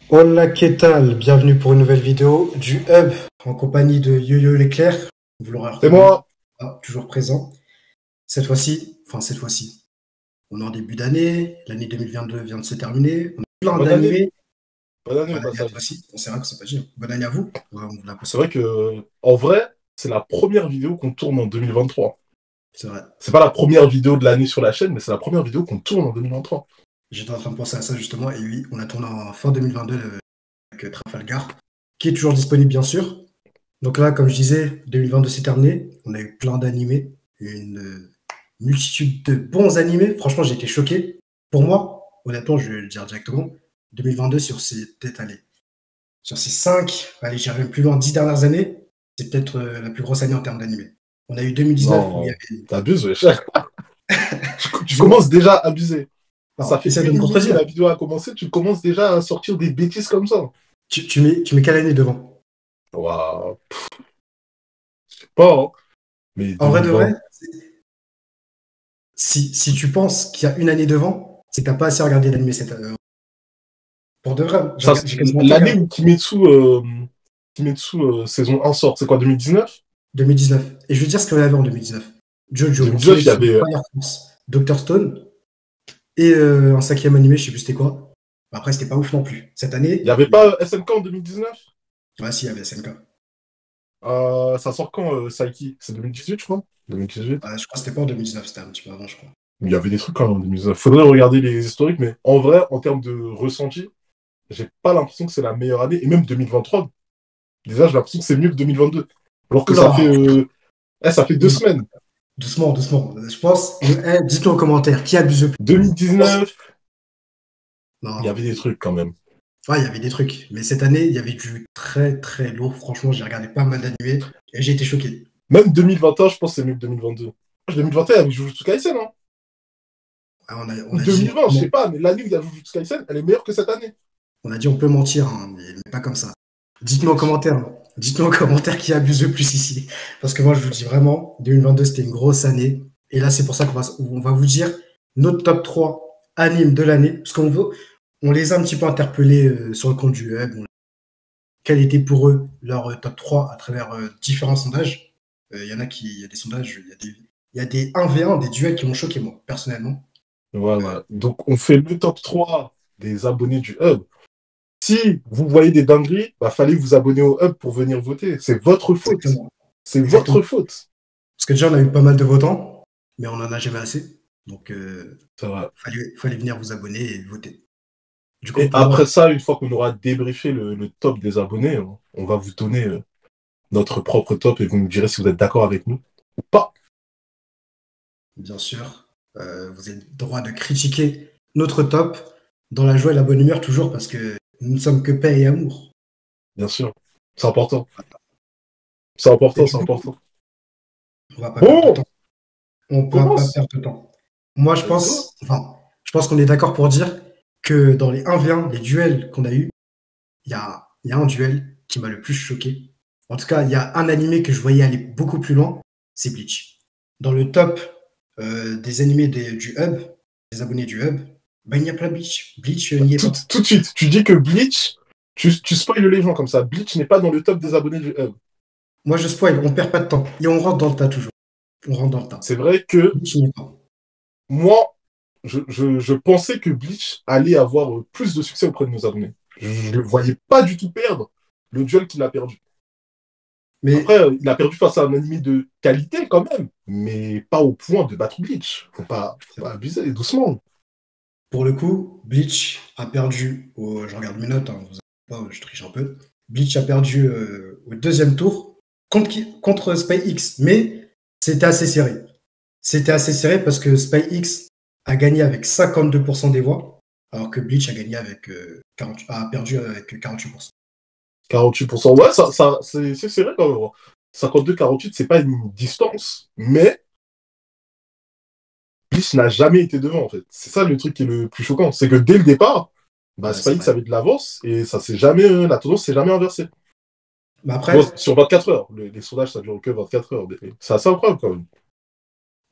Hola, ¿qué tal? Bienvenue pour une nouvelle vidéo du Hub en compagnie de Yo-Yo l'éclair. Vous l'aurez C'est reconnu, moi. toujours présent. Cette fois-ci, on est en début d'année. L'année 2022 vient de se terminer. On a plein Bonne année. d'animés. Bonne année au Bonne année à toi passage. aussi. On sait rien que c'est pas dit. Bonne année à vous. Ouais, on vous l'a pas C'est vrai souhaité. que, en vrai, c'est la première vidéo qu'on tourne en 2023. C'est vrai. C'est pas la première vidéo de l'année sur la chaîne, mais c'est la première vidéo qu'on tourne en 2023. J'étais en train de penser à ça justement. Et oui, on a tourné en fin 2022 avec Trafalgar, qui est toujours disponible bien sûr. Donc là, comme je disais, 2022 s'est terminé. On a eu plein d'animés, une multitude de bons animés. Franchement, j'ai été choqué. Pour moi, honnêtement, je vais le dire directement, 2022 sur ces peut-être allez, sur ces 5, allez, j'irai même plus loin, 10 dernières années, c'est peut-être la plus grosse année en termes d'animés. On a eu 2019 où il y Non, avait. t'abuses, wesh. Tu Dis-moi, commences déjà à abuser. Ça non, fait essaie de une me et demie que contredire. la vidéo a commencé, tu commences déjà à sortir des bêtises comme ça. Tu mets quelle année devant? Waouh, je sais pas, hein. Mais En vrai de vrai, 2020. si tu penses qu'il y a une année devant, c'est que t'as pas assez regardé l'animé cette année. Pour de vrai, Ça, j'ai quasiment tout l'année regardé. où Kimetsu saison 1 sort, c'est quoi, 2019? 2019. Et je veux dire ce qu'il y avait en 2019. Jojo, 2019, il y Kimetsu, avait. Fire Force, Doctor Stone et un cinquième animé, je sais plus c'était quoi. Après, c'était pas ouf non plus. Cette Il n'y année, avait pas SNK en 2019? ouais, si, il y avait SNK. Ça sort quand, Saiki? C'est 2018, je crois? 2018. Ouais, je crois que c'était pas en 2019, c'était un petit peu avant, je crois. Il y avait des trucs quand même en 2019. Faudrait regarder les historiques, mais en vrai, en termes de ressenti, j'ai pas l'impression que c'est la meilleure année. Et même 2023, déjà, j'ai l'impression que c'est mieux que 2022. Alors que ça fait, Oula, ça fait 2 semaines. doucement, doucement. Je pense, dites-nous en commentaire, qui abuse le plus? Je pense. 2019, il y Non, avait des trucs quand même. ouais, il y avait des trucs. Mais cette année, il y avait du très très lourd. Franchement, j'ai regardé pas mal d'animés et j'ai été choqué. Même 2021, je pense que c'est mieux que 2022. 2021, il y avait Jujutsu Kaisen, hein. Ouais, on Ou a dit, 2020, je sais pas, mais l'année où il y a Jujutsu Kaisen, elle est meilleure que cette année. on peut mentir, hein, mais pas comme ça. Dites-nous en Wesh. commentaire. Dites-nous en commentaire qui abuse le plus ici. Parce que moi, je vous dis vraiment, 2022, c'était une grosse année. Et là, c'est pour ça on va vous dire notre top 3 animes de l'année. Parce on les a un petit peu interpellés sur le compte du web. Quel était pour eux leur top 3 à travers différents sondages. Il y a des sondages, il y a des 1v1, des duels qui m'ont choqué, moi, personnellement. Euh, Voilà. Donc, on fait le top 3 des abonnés du Hub. Si vous voyez des dingueries, bah, fallait vous abonner au Hub pour venir voter. C'est votre faute. exactement. C'est Exactement. votre faute. Parce que déjà, on a eu pas mal de votants, mais on en a jamais assez. Donc, C'est vrai. fallait venir vous abonner et voter. Du coup, Et pour moi, après ça, une fois qu'on aura débriefé le top des abonnés, on va vous donner notre propre top et vous nous direz si vous êtes d'accord avec nous ou pas. bien sûr, vous avez le droit de critiquer notre top dans la joie et la bonne humeur toujours parce que nous ne sommes que paix et amour. Bien sûr. C'est important. C'est Et important, du c'est coup, important. on va pas perdre de Bon, temps. On on ne va pas commence. perdre de temps. Moi, Let's go. je pense qu'on est d'accord pour dire que dans les 1v1, les duels qu'on a eus, il y a un duel qui m'a le plus choqué. En tout cas, il y a un animé que je voyais aller beaucoup plus loin, c'est Bleach. Dans le top des animés du Hub, des abonnés du Hub, ben, il n'y a pas Bleach. Bleach n'y est pas. Tout de suite, tu dis que Bleach, tu spoil les gens comme ça. Bleach n'est pas dans le top des abonnés du Hub. Moi, je spoil, on perd pas de temps. Et on rentre dans le tas toujours. On rentre dans le tas. C'est vrai que Bleach n'y est pas. moi, je pensais que Bleach allait avoir plus de succès auprès de nos abonnés. Je ne le voyais pas du tout perdre le duel qu'il a perdu. Après, Mais il a perdu face à un anime de qualité quand même, mais pas au point de battre Bleach. Faut pas abuser, doucement. pour le coup, Bleach a perdu, je regarde mes notes, hein, vous savez pas, je triche un peu. Bleach a perdu au deuxième tour contre Spy X, mais c'était assez serré. C'était assez serré parce que Spy X a gagné avec 52% des voix, alors que Bleach a gagné avec 40, a perdu avec 48%. 48%. Ouais, c'est serré quand même. 52-48, c'est pas une distance, mais Bleach n'a jamais été devant, en fait. C'est ça le truc qui est le plus choquant. C'est que dès le départ, bah, Ouais, c'est Spike vrai. avait de l'avance et ça s'est jamais, la tendance s'est jamais inversée. Mais Bon, après, sur 24 heures. Les sondages, ça dure que 24 heures. C'est assez incroyable quand même.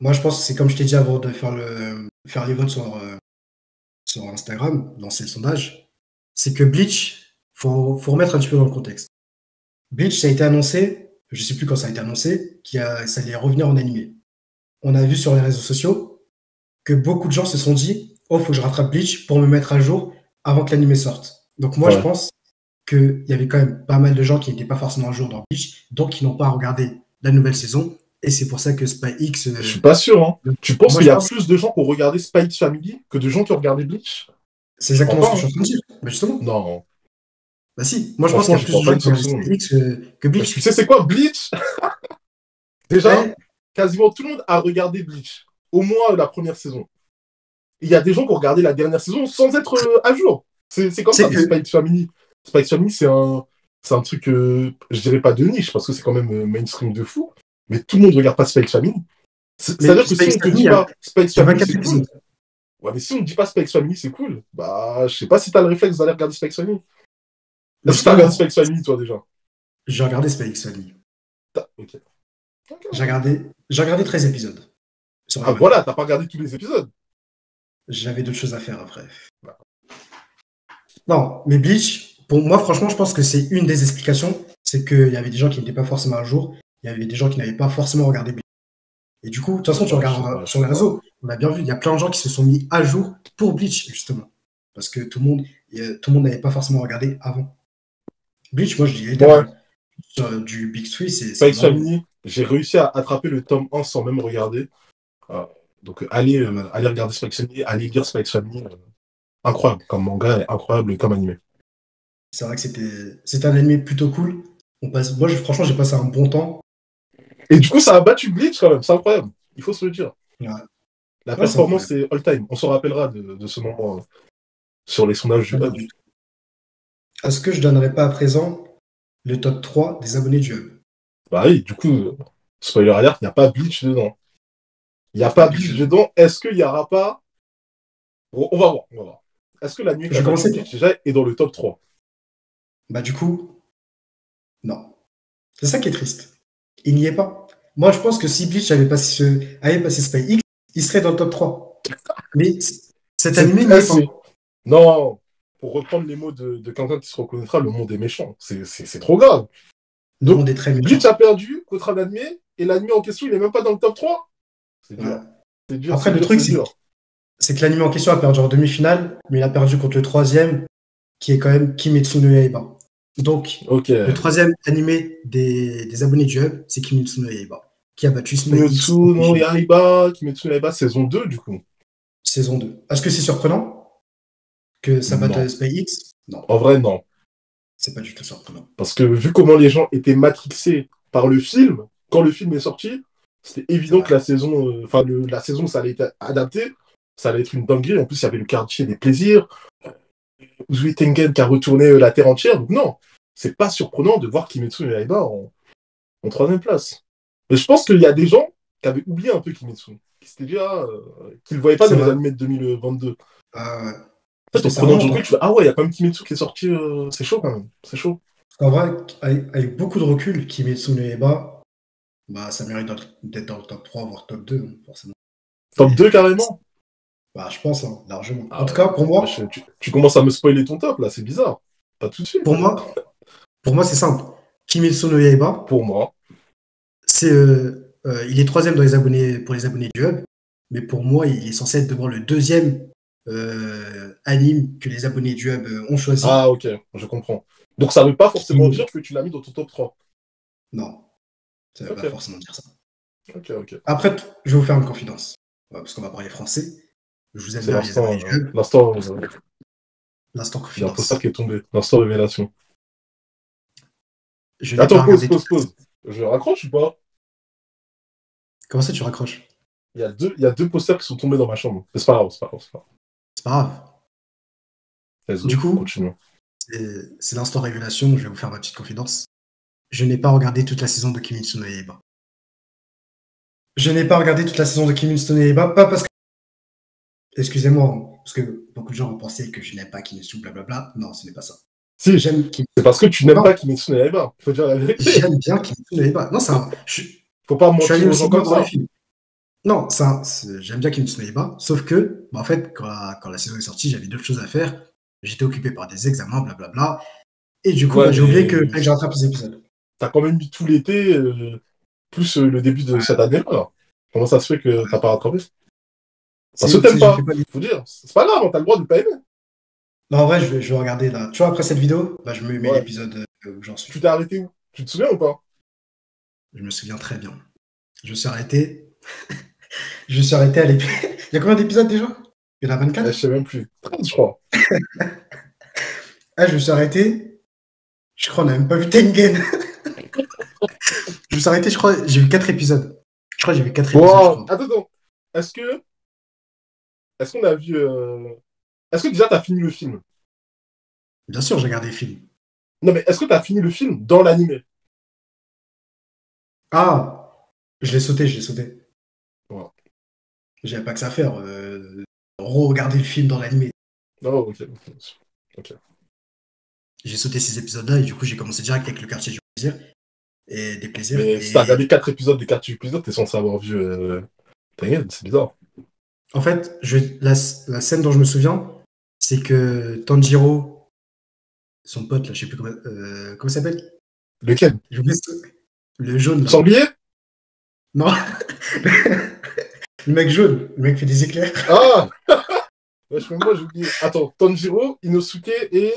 moi je pense que c'est comme je t'ai dit avant de faire les votes sur Instagram, lancer le sondage, c'est que Bleach faut remettre un petit peu dans le contexte. Bleach, ça a été annoncé, je sais plus quand ça a été annoncé, ça allait revenir en animé. On a vu sur les réseaux sociaux que beaucoup de gens se sont dit, oh, faut que je rattrape Bleach pour me mettre à jour avant que l'animé sorte. Donc moi, je pense qu'il y avait quand même pas mal de gens qui n'étaient pas forcément à jour dans Bleach, donc qui n'ont pas regardé la nouvelle saison. Et c'est pour ça que Spy X. Je suis pas sûr, hein. Tu penses moi, qu'il y je a pense plus de gens qui ont regardé Spy X Family que de gens qui ont regardé Bleach? c'est Je crois exactement ce pas, que je hein. suis en train de dire. Mais justement, Non. bah si, moi je pense Franchement, qu'il y a j'y plus de crois pas gens une qui seule regardent seconde. Spy X que Tu Bleach. sais, c'est quoi Bleach? Déjà, Ouais, quasiment tout le monde a regardé Bleach. Au moins la première saison. Il y a des gens qui ont regardé la dernière saison sans être à jour. C'est comme ça, c'est mais que. Spy X Family. Spy X Family, c'est un truc, je dirais pas de niche, parce que c'est quand même mainstream de fou. Mais tout le monde regarde pas Spy X Family. Mais C'est-à-dire que Spy si X on te Family, dit pas Spy X il y a Family, 24 c'est cool. épisodes. Ouais, mais si on te dit pas Spy X Family, c'est cool. Bah, je sais pas si t'as le réflexe d'aller regarder Spy X Family. Mais Est-ce que t'as regardé Spy justement, X Family, toi, déjà? j'ai regardé Spy X Family. Ok. Ok, J'ai ok. regardé, j'ai regardé 13 épisodes sur les Ah, 24. voilà, t'as pas regardé tous les épisodes. J'avais d'autres choses à faire après. Non, mais Bleach, pour moi, franchement, je pense que c'est une des explications. C'est qu'il y avait des gens qui n'étaient pas forcément à jour. Il y avait des gens qui n'avaient pas forcément regardé Bleach. Et du coup, de toute façon, tu Ouais, je sais regardes pas, je sur sais les pas. réseaux, on a bien vu, il y a plein de gens qui se sont mis à jour pour Bleach, justement. Parce que tout le monde n'avait pas forcément regardé avant. Bleach, moi, je dis Ouais, éternel. Du Big Three, c'est Spy X vraiment Family, j'ai réussi à attraper le tome 1 sans même regarder. Euh, donc, pas mal. allez regarder Spy X Family, allez lire Spy X Family. Incroyable, comme manga, et incroyable comme animé. C'est vrai que c'était un anime plutôt cool. Moi, franchement, j'ai passé un bon temps. Et du coup, ça a battu Bleach quand même, c'est incroyable. Il faut se le dire. Ouais, La ouais, c'est performance, incroyable. c'est all-time. On se rappellera de ce moment sur les sondages du Pas mal Hub. du tout. Est-ce que je donnerais pas à présent le top 3 des abonnés du Hub? Bah oui, du coup, spoiler alert, il n'y a pas Bleach dedans. Il n'y Il a n'y a pas pas Bleach Bleach dedans. dedans. Est-ce qu'il n'y aura pas. Bon, on va voir, on va voir. Est-ce que la nuit Je qu'a vais battu commencer Bleach déjà est dans le top 3? Bah, du coup, non. C'est ça qui est triste. Il n'y est pas. Moi, je pense que si Bleach avait passé Spy X, il serait dans le top 3. Mais cet animé n'y est pas. Non, pour reprendre les mots de quelqu'un qui se reconnaîtra, le monde est méchant. C'est trop grave. Le Donc, monde est très Bleach méchant. a perdu contre un anime, et l'anime en question, il n'est même pas dans le top 3. C'est Ouais. dur. C'est dur, Après, c'est le dur, truc, c'est dur. c'est que l'anime en question a perdu en demi-finale, mais il a perdu contre le troisième, qui est quand même Kimetsu no Yaiba. Donc, Ok. le troisième animé des abonnés du Hub, c'est Kimetsu no Yaiba, qui a battu Spy Kimetsu X en no demi-finale, Yaiba, Kimetsu no Yaiba saison 2, du coup. saison 2. Est-ce que c'est surprenant que ça batte Non. Spy X? Non, En vrai, non. c'est pas du tout surprenant. Parce que vu comment les gens étaient matrixés par le film, quand le film est sorti, c'était C'est évident vrai. que la saison, la saison, ça allait être adapté, ça allait être une dinguerie. En plus, il y avait le quartier des plaisirs, Uzui Tengen qui a retourné la Terre entière. Donc non, c'est pas surprenant de voir Kimetsu no Yaiba en troisième place. Mais je pense qu'il y a des gens qui avaient oublié un peu Kimetsu, qui s'étaient dit, qu'ils ne le voyaient pas C'est dans les vrai. animés de 2022. Euh, En fait, en J'étais prenant sincèrement, du recul, tu fais, ah ouais, il y a quand même Kimetsu qui est sorti, c'est chaud quand même, c'est chaud. en vrai, avec beaucoup de recul, Kimetsu no Yaiba, bah, ça mérite d'être dans le top 3, voire top 2, hein, forcément. Top 2 Et, carrément. bah, je pense, hein, largement. En Ah tout ouais. cas, pour moi, Tu commences à me spoiler ton top là, c'est bizarre. Pas tout de suite. pour moi, pour moi, c'est simple. Kimetsu no Yaiba, Pour moi. il est troisième dans les abonnés, pour les abonnés du Hub, mais pour moi, il est censé être devant le deuxième anime que les abonnés du Hub ont choisi. Ah ok, je comprends. Donc ça veut pas forcément dire Qui- que tu l'as mis dans ton top 3. Non, ça ne veut pas Ok, forcément dire ça. ok, ok. Après, je vais vous faire une confidence, parce qu'on va parler français. Je vous aime C'est bien, les abonnés l'instant. du Hub. L'instant. L'instant Il y a un poster confidence. qui est tombé. L'instant révélation. Je n'ai pas Attends, pause, regardé tout. pause, pause. Je raccroche ou pas? Comment ça, tu raccroches? Il y a deux posters qui sont tombés dans ma chambre. Mais c'est pas grave, c'est pas grave, c'est pas grave. C'est pas grave. Let's Du go, coup, continue. c'est l'instant révélation. Je vais vous faire ma petite confidence. Je n'ai pas regardé toute la saison de Kimetsu no Yaiba. Je n'ai pas regardé toute la saison de Kimetsu no Yaiba, pas parce que. Excusez-moi, hein, parce que beaucoup de gens ont pensé que je n'aime pas Kimetsu, blablabla. Non, ce n'est pas ça. Si, J'aime Kimetsu. c'est parce que tu n'aimes Non, pas Kimetsu no Yaiba. Faut dire la vérité. j'aime bien Kimetsu no Yaiba. Non, Faut pas je suis mentir allé au aux gens cinéma comme voir les ça. films. Non, j'aime bien Kimetsu no Yaiba, sauf que, bah, en fait, quand la saison est sortie, j'avais d'autres choses à faire. J'étais occupé par des examens, blablabla. Et du coup, Ouais, bah, j'ai oublié mais que je rattrape les épisodes. t'as quand même mis tout l'été, plus le début de cette année-là. Là. Comment ça se fait que t'as pas rattrapé? Parce que t'aimes J'ai fait pas, pas. faut dire. C'est pas grave, hein, t'as le droit de pas aimer. Non, en vrai, je vais regarder là. Tu vois, après cette vidéo, bah, je me mets Ouais. l'épisode où j'en Tu suis. t'es arrêté où? Tu te souviens ou pas? Je me souviens très bien. Je me suis arrêté. Je me suis arrêté à l'épisode. Il y a combien d'épisodes déjà? Il y en a Je 24? sais même plus. 13, je crois. Ah, je me suis arrêté. Je crois qu'on n'a même pas vu Tengen. Je me suis arrêté, je crois. J'ai vu 4 épisodes. Je crois que j'ai vu 4 épisodes, je Wow. crois. Attends. Est-ce que, est-ce qu'on a vu, est-ce que déjà t'as fini le film? Bien sûr, j'ai regardé le film. Non, mais est-ce que t'as fini le film dans l'animé? Ah, je l'ai sauté, je l'ai sauté. Ouais. J'avais pas que ça à faire. Re-regarder le film dans l'animé. Non, ok. Ok. J'ai sauté ces épisodes-là et du coup, j'ai commencé direct avec le quartier du plaisir et des plaisirs. Mais si t'as Et regardé 4 épisodes des 4 épisodes, t'es censé avoir vu Tengen, c'est bizarre. en fait, la scène dont je me souviens, c'est que Tanjiro, son pote, là, je sais plus comment il s'appelle? Lequel? J'ai oublié le jaune, là. Sanglier? Non, le mec jaune, le mec qui fait des éclairs. Ah! Wesh, même moi, j'ai oublié. Attends, Tanjiro, Inosuke et.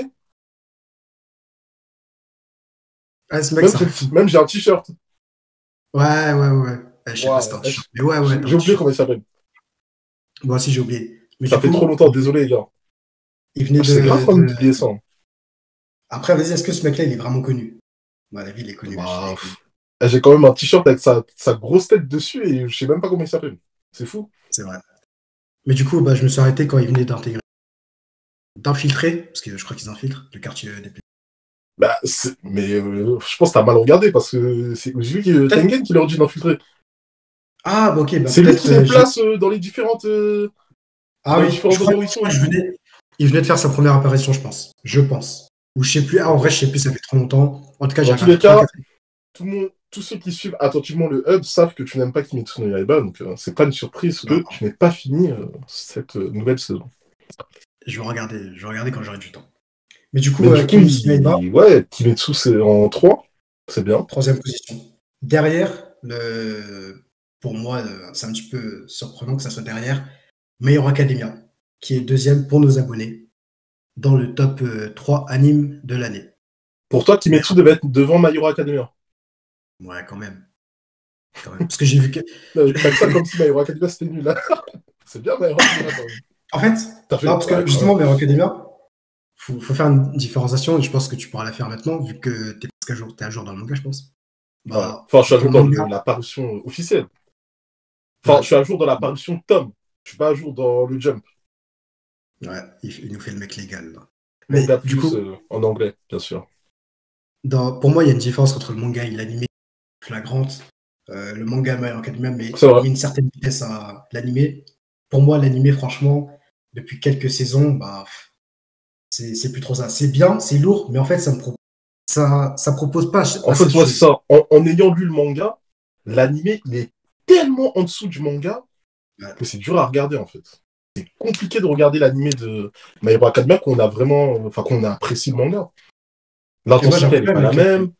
Ah, ce mec, c'est un fou. Même j'ai un t-shirt. Ouais. Je sais pas si c'était Waouh, un t-shirt. Mais ouais, t'as un j'ai oublié t-shirt. comment il s'appelle. Moi aussi, j'ai oublié. Mais Ça du fait trop coup, longtemps, désolé, les gars. il venait C'est grave quand même d'oublier ça. Hein. Après, vas-y, est-ce que ce mec-là, il est vraiment connu? Bah, la vie, il est connu. Bah, j'ai quand même un t-shirt avec sa grosse tête dessus et je sais même pas comment il s'appelle. C'est fou. C'est vrai. Mais du coup, bah, je me suis arrêté quand il venait d'infiltrer, parce que je crois qu'ils infiltrent le quartier des plaisirs. Bah, mais je pense que t'as mal regardé parce que c'est j'ai vu que Tengen qui leur dit d'infiltrer. Ah, bah ok, bah C'est lui peut-être. qui les place dans les Ah dans les oui, différentes apparitions. il venait de faire sa première apparition, je pense. Je pense. Ou je sais plus. Ah, en Ok. vrai, je sais plus, ça fait trop longtemps. En tout cas, j'ai Dans tous regardé les 3 cas, 4. tous ceux qui suivent attentivement le hub savent que tu n'aimes pas Kimetsu no Yaiba, donc c'est pas une surprise que Non, tu n'aies pas fini cette nouvelle saison. je vais regarder quand j'aurai du temps. Mais du coup, Mais du coup, Kimetsu no Yaiba, ouais, Kimetsu c'est en 3, c'est bien. troisième position. Derrière, pour moi, c'est un petit peu surprenant que ça soit derrière, My Hero Academia, qui est deuxième pour nos abonnés, dans le top 3 anime de l'année. Pour toi, Mais, Kimetsu devait être devant My Hero Academia. ouais, quand même. Parce que j'ai vu que. T'as que ça comme si My Hero Academia c'était nul. Là. C'est bien My Hero Academia quand même. En fait, T'as non, fait, parce ouais, que quand même. justement, My Hero Academia, faut faire une différenciation, et je pense que tu pourras la faire maintenant, vu que t'es à jour dans le manga, je pense. Ouais. Bah, Enfin, je suis à dans jour le dans manga, la parution officielle. Enfin, ouais, je suis à jour dans la parution tome. Je suis pas à jour dans le Jump. ouais, il nous fait le mec légal, là. Manga Mais du plus coup, en anglais, bien sûr. pour moi, il y a une différence entre le manga et l'anime flagrante. Le manga My Hero Academia C'est vrai. met une certaine vitesse à l'anime. Pour moi, l'anime, franchement, depuis quelques saisons, bah, c'est plus trop ça. C'est bien, c'est lourd, mais en fait, ça propose pas En assez fait, de moi, c'est choses. ça. En ayant lu le manga, l'animé, il est tellement en dessous du manga Ouais. que c'est dur à regarder, en fait. C'est compliqué de regarder l'animé de My Hero Academia qu'on a vraiment, enfin, qu'on a apprécié le manga. Et moi, j'ai un L'intensité, elle n'est pas problème la avec. même.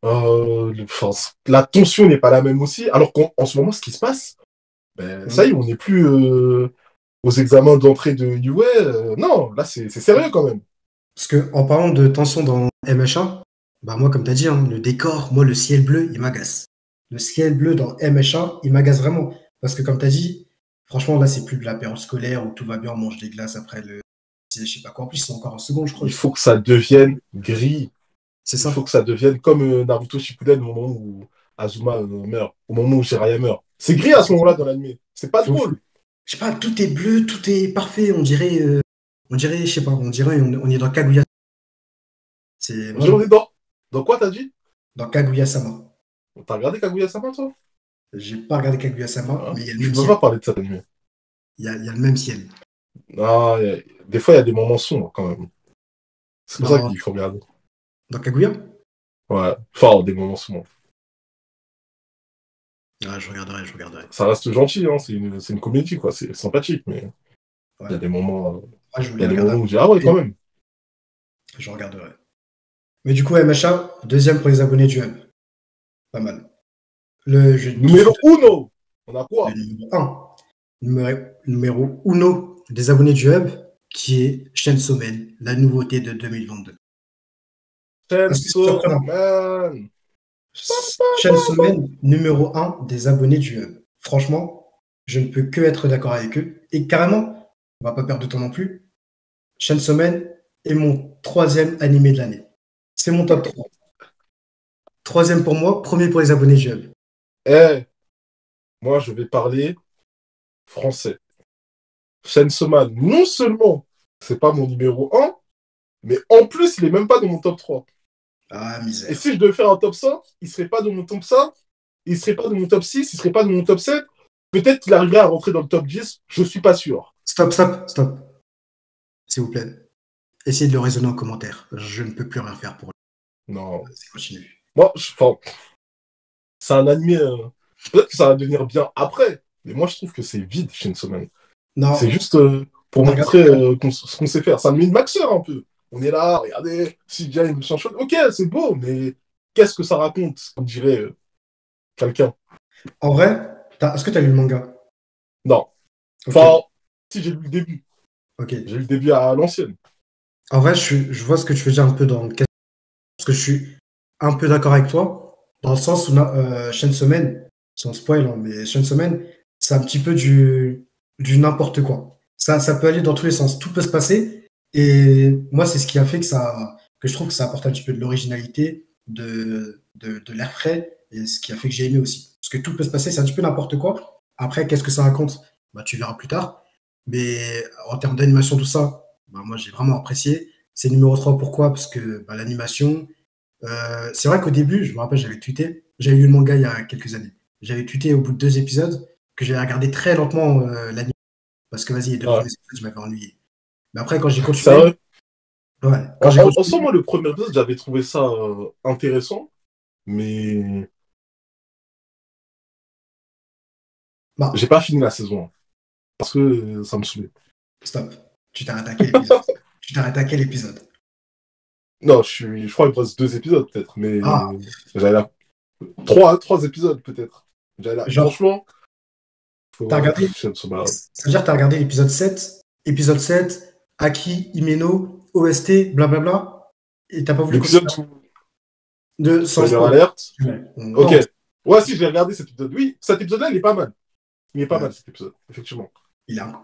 Enfin, la tension n'est pas la même aussi. Alors qu'en ce moment, ce qui se passe, ben, ça y est, on n'est plus aux examens d'entrée de UA. Non, là, c'est sérieux quand même. Parce que en parlant de tension dans MHA, bah moi, comme tu as dit, hein, le décor, moi, le ciel bleu, il m'agace. Le ciel bleu dans MHA, il m'agace vraiment. Parce que comme tu as dit, franchement, là, c'est plus de la période scolaire où tout va bien, on mange des glaces après le. Je sais pas quoi. En plus, ils sont encore en seconde, je crois. Il faut que ça devienne gris. C'est Il faut ça. que ça devienne comme Naruto Shippuden au moment où Azuma meurt, au moment où Jiraiya meurt. C'est gris à ce moment-là dans l'anime. C'est pas drôle. Je sais pas, tout est bleu, tout est parfait. Je sais pas, on dirait on est dans Kaguya. C'est moi, On est dans quoi t'as dit? dans Kaguya-sama. T'as regardé Kaguya-sama, toi? J'ai pas regardé Kaguya-sama, Hein. mais il y a le Tu même peux ciel. pas parler de cet anime. Il y a le même ciel. Ah, des fois, il y a des moments sombres quand même. C'est pour ça Dans, qu'il faut regarder. dans Kaguya? Ouais, enfin, des moments sombres. Ah, je regarderai, je regarderai. Ça reste gentil, hein. C'est une comédie, quoi. C'est sympathique, mais Ouais. il y a des moments, Ah, je il y voulais a des regarder. moments où je dis, ah ouais, quand même. Je regarderai. Mais du coup, MHA, deuxième pour les abonnés du hub. Pas mal. Je kiffe Numéro uno, on a le quoi? numéro 1. Numéro uno des abonnés du hub, qui est Chainsaw Man, la nouveauté de 2022. Est-ce que c'est Chainsaw surprenant? Man. Chainsaw Man, numéro un des abonnés du hub. Franchement, je ne peux que être d'accord avec eux. Et carrément, on va pas perdre de temps non plus. Chainsaw Man est mon troisième animé de l'année. C'est mon top 3. Troisième pour moi, premier pour les abonnés du hub. Eh, moi, je vais parler français. Chainsaw Man, non seulement c'est pas mon numéro un, mais en plus, il est même pas dans mon top 3. Ah, Et misère. si je devais faire un top 5, il serait pas dans mon top 5, il serait pas dans mon top 6, il serait pas dans mon top 7. Peut-être qu'il arriverait à rentrer dans le top 10, je suis pas sûr. Stop, stop, stop. S'il vous plaît. Essayez de le raisonner en commentaire. Je ne peux plus rien faire pour lui. Non. Vas-y, continue. Moi, enfin, c'est un animé. Peut-être que ça va devenir bien après, mais moi, je trouve que c'est vide, Chainsaw Man. C'est Non, juste pour t'as regardé montrer quand même. ce qu'on sait faire. Ça me met une maxeur un peu. On est là, regardez, CGI, une chanson. Ok, c'est beau, mais qu'est-ce que ça raconte, comme dirait quelqu'un? En vrai, est-ce que tu as lu le manga? Non. Ok, Enfin, si j'ai lu le début. ok. J'ai lu le début à l'ancienne. En vrai, je vois ce que tu veux dire un peu dans le parce que je suis un peu d'accord avec toi, dans le sens où Chainsaw Man, sans spoil, hein, mais Chainsaw Man, c'est un petit peu du n'importe quoi. Ça peut aller dans tous les sens, tout peut se passer. Et moi, c'est ce qui a fait que je trouve que ça apporte un petit peu de l'originalité, de l'air frais, et ce qui a fait que j'ai aimé aussi. Parce que tout peut se passer, c'est un petit peu n'importe quoi. Après, qu'est-ce que ça raconte? Bah, tu verras plus tard. Mais en termes d'animation, tout ça, bah, moi, j'ai vraiment apprécié. C'est numéro 3. Pourquoi? Parce que bah, l'animation, c'est vrai qu'au début, je me rappelle, j'avais tweeté, j'avais lu le manga il y a quelques années. J'avais tweeté au bout de 2 épisodes que j'avais regardé très lentement l'anime parce que vas-y, les 2 premiers Ouais. épisodes, je m'avais ennuyé. Mais après, quand j'ai C'est continué, vrai. ouais, quand j'ai En soi, continué, moi, le premier épisode, j'avais trouvé ça intéressant, mais bah, j'ai pas fini la saison 1 parce que ça me saoulait. stop. Tu t'arrêtes à quel épisode? Tu t'arrêtes à quel épisode? Non, je crois qu'il me reste 2 épisodes peut-être, Ah, mais j'avais là. Trois épisodes peut-être. J'avais là. genre, Franchement, t'as regardé, ça m'a- ça veut dire que t'as regardé l'épisode 7, Aki, Himeno, OST, blablabla, et t'as pas voulu l'épisode continuer où sans spoiler spoil. alerte. Ok. Non, Ouais, si, je l'ai regardé cet épisode. Oui, cet épisode-là, il est pas mal. Il est pas ouais. mal cet épisode, effectivement.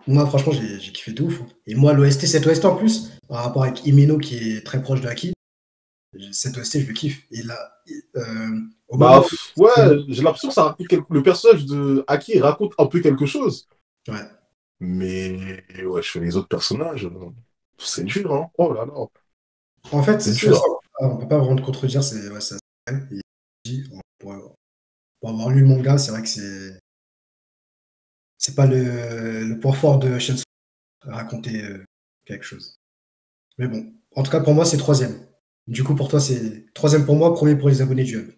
Moi, franchement, j'ai kiffé de ouf, hein. Et moi, cette OST en plus, par rapport avec Himeno qui est très proche de Haki, cette OST, je le kiffe. Et là, au Bah, moment ouais, où. j'ai l'impression que ça raconte le personnage de Aki raconte un peu quelque chose. Ouais. Mais, ouais, je fais les autres personnages. C'est dur, hein. Oh là là, En fait, c'est c'est ça. dur. On peut pas vraiment te contredire. Et pour avoir lu le manga, c'est vrai que c'est pas le point fort de Shenson raconter quelque chose. Mais bon, en tout cas, pour moi, c'est troisième. Du coup, pour toi, c'est troisième pour moi, premier pour les abonnés du hub.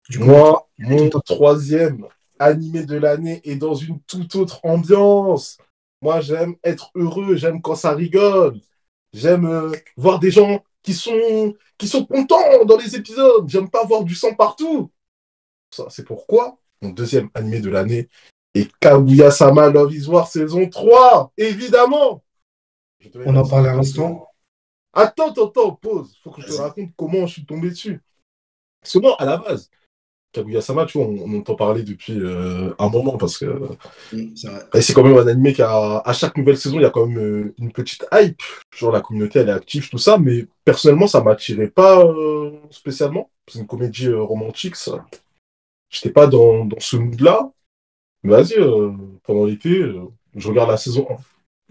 Du coup, pour toi, Moi, quel est ton mon top? troisième animé de l'année est dans une toute autre ambiance. Moi, j'aime être heureux, j'aime quand ça rigole. J'aime voir des gens qui sont contents dans les épisodes. J'aime pas voir du sang partout. Ça, c'est pourquoi mon deuxième animé de l'année est Kaguya-sama Love is War saison 3, évidemment. Je te mets On la en musique parlait de à fin de... l'instant. Attends, pause. Faut que je te Vas-y. raconte comment je suis tombé dessus. Parce que moi, à la base, Kaguya-sama, tu vois, on entend parler depuis un moment parce que C'est vrai. et c'est quand même un animé qui a, à chaque nouvelle saison, il y a quand même une petite hype. Genre la communauté, elle est active, tout ça, mais personnellement, ça m'attirait pas spécialement. C'est une comédie romantique, ça. J'étais pas dans ce mood-là. Mais vas-y, pendant l'été, je regarde la saison 1.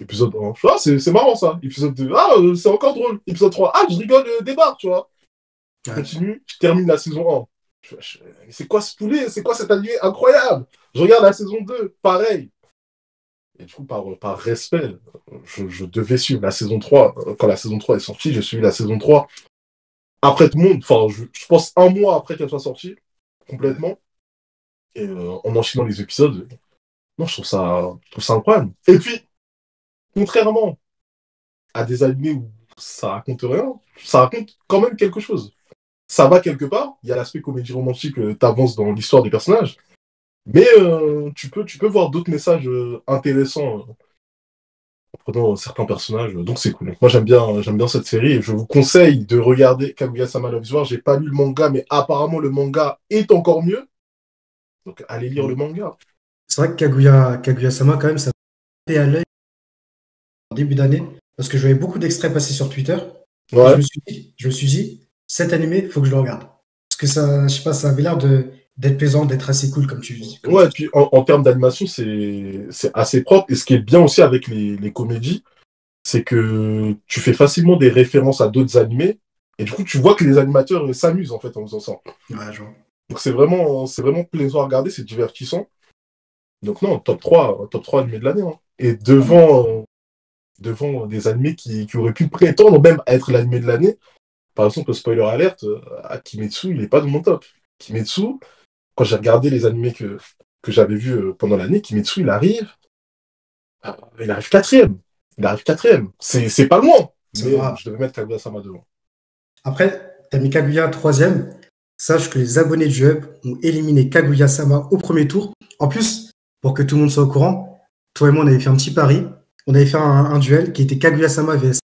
Épisode 1. Ah, c'est marrant ça. Épisode 2. Ah, c'est encore drôle. Épisode 3. Ah, je rigole des barres, tu vois. Je Ouais. continue, je termine la saison 1. Mais c'est quoi ce poulet? C'est quoi cet animé incroyable? Je regarde la saison 2, pareil. Et du coup, par respect, je devais suivre la saison 3. Quand la saison 3 est sortie, j'ai suivi la saison 3 après tout le monde. Enfin, je pense un mois après qu'elle soit sortie, Ouais. complètement. Et en enchaînant les épisodes, non, je trouve ça incroyable. Et puis, contrairement à des animés où ça raconte rien. Ça raconte quand même quelque chose. Ça va quelque part. Il y a l'aspect comédie romantique, t'avances dans l'histoire des personnages. Mais tu peux voir d'autres messages intéressants en prenant certains personnages. Donc c'est cool. Moi j'aime bien cette série et je vous conseille de regarder Kaguya-sama Love is War. J'ai pas lu le manga, mais apparemment le manga est encore mieux. Donc allez lire le manga. C'est vrai que Kaguya-sama, quand même, ça m'a fait à l'œil en début d'année, parce que je voyais beaucoup d'extraits passer sur Twitter, et Ouais. je me suis dit, cet animé, faut que je le regarde. Parce que ça, je sais pas, ça avait l'air d'être plaisant, d'être assez cool, comme tu dis. Comme Ouais, tu et dis. puis en termes d'animation, c'est assez propre. Et ce qui est bien aussi avec les comédies, c'est que tu fais facilement des références à d'autres animés. Et du coup, tu vois que les animateurs s'amusent en fait en faisant ça. Ouais, je vois. Donc c'est vraiment plaisant à regarder, c'est divertissant. Donc non, top trois animés de l'année, hein. Et Pas mal. devant des animés qui auraient pu prétendre même à être l'animé de l'année. Par exemple, spoiler alerte, Kimetsu, il n'est pas dans mon top. Kimetsu, quand j'ai regardé les animés que j'avais vus pendant l'année, Kimetsu, il arrive quatrième. Il arrive quatrième. C'est pas loin, Ça mais va. je devais mettre Kaguya-sama devant. Après, t'as mis Kaguya troisième. Sache que les abonnés du Hub ont éliminé Kaguya-sama au premier tour. En plus, pour que tout le monde soit au courant, toi et moi, on avait fait un petit pari. On avait fait un duel qui était Kaguya-sama vs.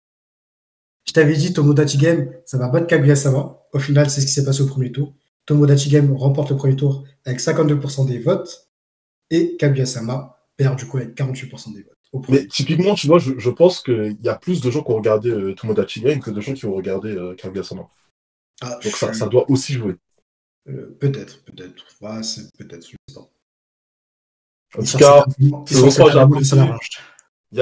Je t'avais dit, Tomodachi Game, ça va battre Kaguya-sama. Au final, c'est ce qui s'est passé au premier tour. Tomodachi Game remporte le premier tour avec 52% des votes. Et Kaguya-sama perd du coup avec 48% des votes au Mais premier tour. typiquement, tu vois, je pense qu'il y a plus de gens qui ont regardé Tomodachi Game que de gens qui ont regardé Kaguya-sama. Ah, Donc ça doit aussi jouer. peut-être, peut-être. Ouais, c'est peut-être, je sais pas. En tout cas, Il sort saison 3, cet j'ai argument, ça apprécié. l'arrange. Il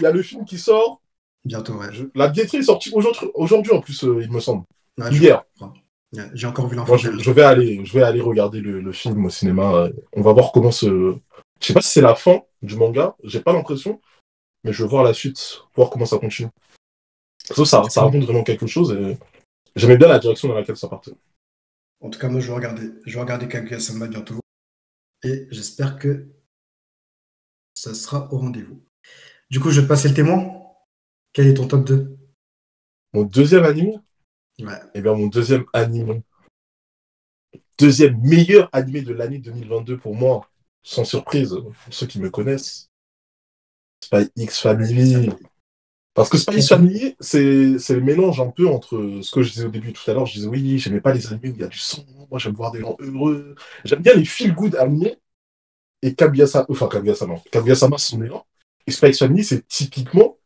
y a le film qui sort. Bientôt, ouais. La billetterie est sortie aujourd'hui en plus, il me semble. Ouais, je Hier. crois. Ouais, j'ai encore vu Moi, l'info tout à je vais aller regarder le film au cinéma. On va voir comment se. Je sais pas si c'est la fin du manga. J'ai pas l'impression, mais je veux voir la suite, voir comment ça continue. Parce que ça l'heure. raconte vraiment quelque chose et j'aimais bien la direction dans laquelle ça partait. En tout cas, moi, je vais regarder Kaguya-sama bientôt. Et j'espère que ça sera au rendez-vous. Du coup, je vais te passer le témoin. Quel est ton top 2? Mon deuxième anime, Ouais. eh bien mon deuxième anime, deuxième meilleur animé de l'année 2022 pour moi, sans surprise, pour ceux qui me connaissent, Spy X Family. Parce que Spy X Family, c'est le mélange un peu entre ce que je disais au début tout à l'heure. Je disais oui, j'aimais pas les animés où il y a du sang. Moi, j'aime voir des gens heureux. J'aime bien les feel-good animés. Et Kaguya-sama, c'en est un. Et Spy X Family, c'est typiquement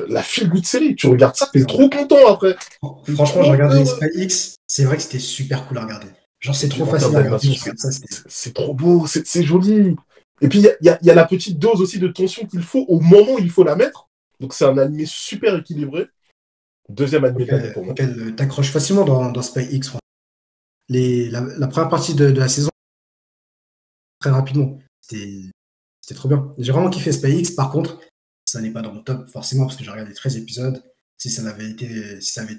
la feel-good série. Tu regardes ça, t'es trop content après. T'es Franchement, j'ai trop regardé heureux. Spy X. C'est vrai que c'était super cool à regarder. Genre, Et c'est puis trop en termes facile à regarder. d'animation, Je regarde ça, c'était. c'est trop beau, c'est joli. Et puis il y a la petite dose aussi de tension qu'il faut au moment où il faut la mettre. Donc c'est un animé super équilibré. Deuxième animé de l'année pour moi. Auquel t'accroches facilement dans Spy X. La première partie de la saison, très rapidement. C'était trop bien. J'ai vraiment kiffé Spy X. Par contre, ça n'est pas dans mon top, forcément, parce que j'ai regardé 13 épisodes. Si ça avait été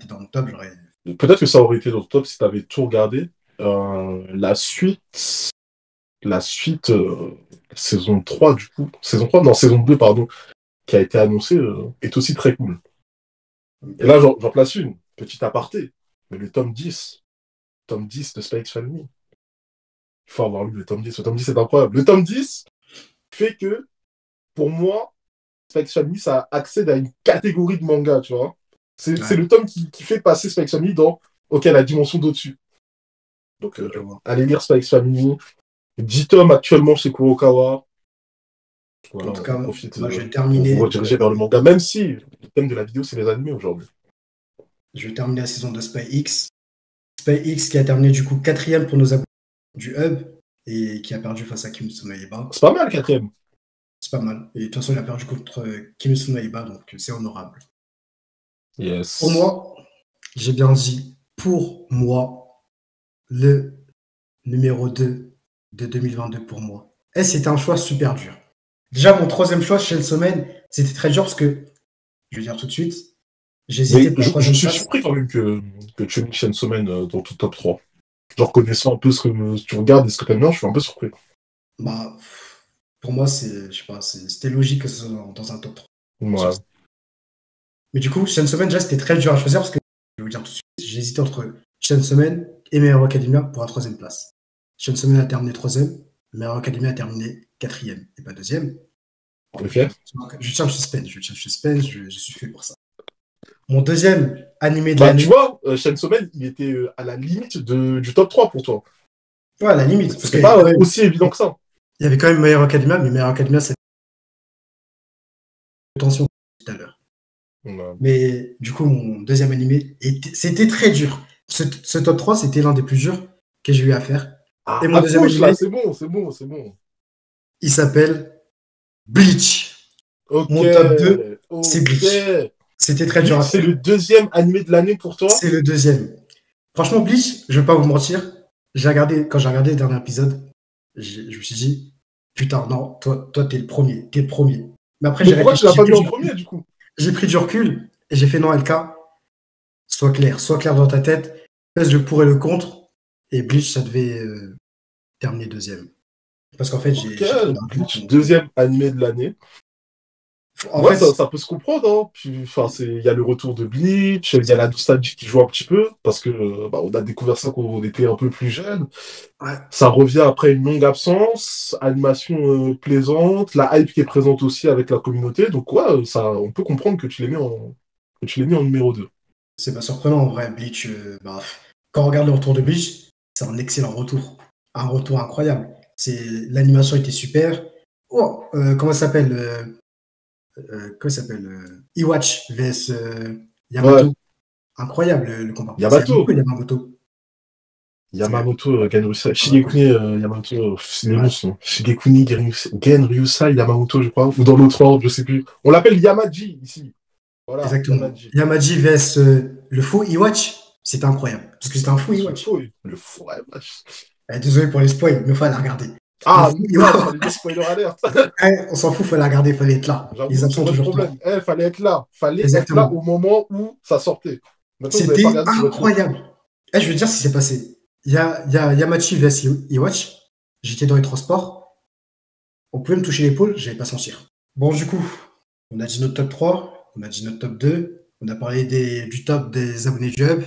dans mon top, j'aurais. Peut-être que ça aurait été dans le top si tu avais tout regardé. La suite, saison 3 du coup. Saison 3, non, saison 2, pardon, qui a été annoncée, est aussi très cool. Et là, j'en place une, petit aparté. Mais le tome dix de Spy X Family. Il faut avoir lu le tome 10. Le tome 10 est incroyable. Le tome 10 fait que, pour moi, Spy X Family, ça accède à une catégorie de manga, tu vois. C'est Ouais, le tome qui fait passer Spy X Family dans la dimension d'au-dessus. Donc, je vois. allez lire Spy X Family. 10 tomes actuellement chez Kurokawa. Voilà, En tout cas, on profite moi, je vais pour vous terminer, rediriger vers le manga, même si le thème de la vidéo, c'est les animés aujourd'hui. la saison de Spy X. Spy X qui a terminé du coup quatrième pour nos abonnés du Hub et qui a perdu face à Kimetsu no Yaiba. C'est pas mal, quatrième. C'est pas mal. Et de toute façon, il a perdu contre Kimetsu no Yaiba, donc c'est honorable. Pour Yes. moi, j'ai bien dit, pour moi, le numéro 2 de 2022 pour moi. Et c'était un choix super dur. Déjà, mon troisième choix, Chainsaw Man, c'était très dur parce que, je vais dire tout de suite, j'hésitais Mais pour la je troisième suis place. surpris quand même que tu aies mis Chainsaw Man dans ton top 3. Genre, connaissant un peu ce que tu regardes et ce que tu aimes bien, je suis un peu surpris. Bah, pour moi, je sais pas, c'était logique que ce soit dans un top 3. Ouais. Mais du coup, Chainsaw Man, déjà, c'était très dur à choisir parce que, je vais vous dire tout de suite, j'ai hésité entre Chainsaw Man et My Hero Academia pour la troisième place. Chainsaw Man a terminé troisième, My Hero Academia a terminé quatrième et pas deuxième. Ok. Je tiens le suspense, je suis fait pour ça. Mon deuxième animé de Bah, tu l'année, vois, Chainsaw Man, il était à la limite du top 3 pour toi. ouais, à la limite, parce C'était qu'il y pas avait quand même, aussi évident que ça. il y avait quand même My Hero Academia, mais My Hero Academia, c'est attention tout à l'heure. Ouais. Mais du coup, mon deuxième animé, c'était très dur. Ce top 3, c'était l'un des plus durs que j'ai eu à faire. Ah, Et mon deuxième accroche là, animé, c'est bon, c'est bon, c'est bon. il s'appelle Bleach. Ok, Mon top 2, c'est ok. Bleach. C'était très dur Bleach, à c'est faire. le deuxième animé de l'année pour toi? C'est le deuxième. Franchement, Bleach, je vais pas vous mentir, quand j'ai regardé le dernier épisode, je me suis dit, putain, non, toi, t'es le premier. Mais après, Mais j'ai pourquoi tu réfléchi, l'as pas mis en premier du coup? j'ai pris du recul et j'ai fait non, LK, sois clair dans ta tête, pèse le pour et le contre, et Bleach, ça devait terminer deuxième. Parce qu'en fait, Ok, j'ai trop d'arguments Bleach, pour mon truc. deuxième animé de l'année. En Moi, fait, ça peut se comprendre, hein. Puis, enfin, il y a le retour de Bleach, il y a la nostalgie qui joue un petit peu, parce que bah, on a découvert ça quand on était un peu plus jeune. ouais, Ça revient après une longue absence, animation plaisante, la hype qui est présente aussi avec la communauté. Donc ouais, ça, on peut comprendre que tu l'aies mis en numéro 2. c'est pas surprenant en vrai, Bleach, quand on regarde le retour de Bleach, c'est un excellent retour. Un retour incroyable. L'animation était super. Oh, comment ça s'appelle Iwatch vs Ouais, Yamato. Incroyable le combat. C'est Yamato Yamato. ou Yamamoto? Yamamoto, Gen Ryusai. Shigekuni Yamamoto, c'est les Ouais, monstres, non. Shigekuni Gen Ryusai Yamamoto, je crois, ou dans l'autre ordre, je sais plus. On l'appelle Yamaji ici. Voilà, exactement. Yamaji. Yamaji vs le faux Iwatch, c'était incroyable. Parce que c'était un faux C'est le Iwatch. faux, le faux, ouais, vache. Désolé pour les spoils, mais il faut la regarder. Le Ah, faux merde, Iwatch, fallait dire spoiler alert. on s'en fout, il faut la regarder, il fallait être là. Les J'avoue, c'est absents vrai le toujours là. problème. Fallait être là. Fallait être là au Exactement. moment où ça sortait. Maintenant, vous n'avez pas C'était regardé sur votre truc. incroyable. Je veux dire ce qui s'est passé. Il y a Yamachi vs Iwatch. J'étais dans les transports. On pouvait me toucher l'épaule, je n'allais pas sentir. Bon, du coup, on a dit notre top 3, on a dit notre top 2, on a parlé du top des abonnés du hub.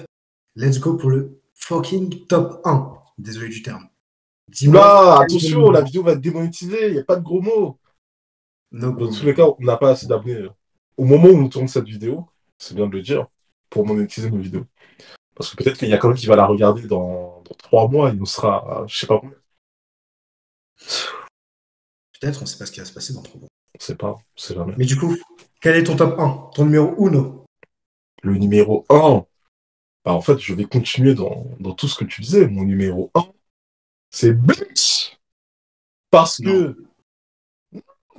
Let's go pour le fucking top 1. Désolé du terme. Dis-moi, Oula, quel est ton attention, la numéro? vidéo va être démonétisée. Il n'y a pas de gros mots. No Dans go, tous no les cas, go. on n'a pas assez d'abonnés. Au moment où on tourne cette vidéo, c'est bien de le dire, pour monétiser nos vidéos. Parce que peut-être qu'il y a quelqu'un qui va la regarder dans 3 mois et on sera, je sais pas combien. Peut-être, on ne sait pas ce qui va se passer dans 3 mois. On sait pas, on sait jamais. Mais du coup, quel est ton top 1? Ton numéro uno? Le numéro 1, bah, en fait, je vais continuer dans tout ce que tu disais. Mon numéro 1, c'est Bleach. Parce Non. que,